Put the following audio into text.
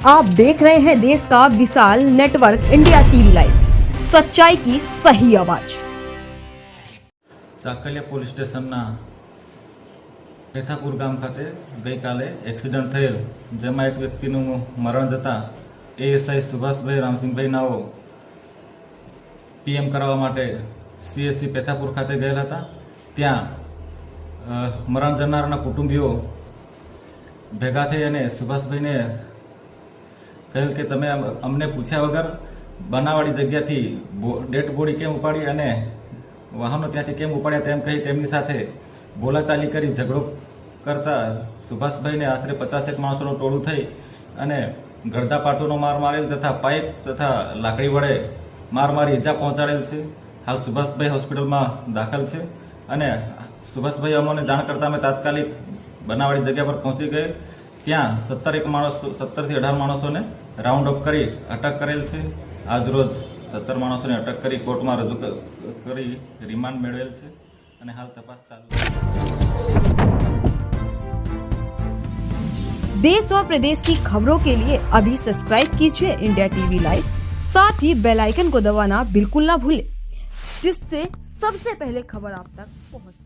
आप देख रहे हैं देश का विशाल नेटवर्क इंडिया टीवी लाइव, सच्चाई की सही आवाज। ચાકલિયા પોલીસ સ્ટેશનના પેથાપુર ગામ ખાતે ગઈકાલે એક્સિડન્ટ થયેલ, જેમાં એક વ્યક્તિનું મરણ જતાં એએસઆઈ સુભાષભાઈ રામસિંહભાઈ નાઓ પીએમ કરાવવા માટે સીએસસી પેથાપુર ખાતે ગયેલા હતા। ત્યાં મરણ જનારના કુટુંબીઓ ભેગા થઈ અને સુભાષભાઈને કહેલ કે તમે અમને પૂછ્યા વગર બનાવાળી જગ્યાથી ડેડ બોડી કેમ ઉપાડી અને વાહનો ત્યાંથી કેમ ઉપાડ્યા તેમ કહી તેમની સાથે બોલાચાલી કરી ઝઘડો કરતા સુભાષભાઈને આશરે 50 માણસોનું ટોળું થઈ અને ગળદા પાટોનો માર મારેલ તથા પાઇપ તથા લાકડી વડે માર મારી ઈજા પહોંચાડેલ છે। હાલ સુભાષભાઈ હોસ્પિટલમાં દાખલ છે અને સુભાષભાઈ અમને જાણ કરતા અમે તાત્કાલિક બનાવાળી જગ્યા પર પહોંચી ગયે। ત્યાં 17 થી 18 માણસોને રાઉન્ડ અપ કરી અટક કરેલ છે। આજરોજ 17 માણસોને અટક કરી કોર્ટમાં રજૂ કરી રિમાન્ડ મેળવેલ છે અને હાલ તપાસ ચાલુ છે। देश और प्रदेश की खबरों के लिए अभी सब्सक्राइब कीजिए इंडिया टीवी लाइव, साथ ही बेल आइकन को दबाना बिल्कुल ना भूलें, जिससे सबसे पहले खबर आप तक पहुंचे।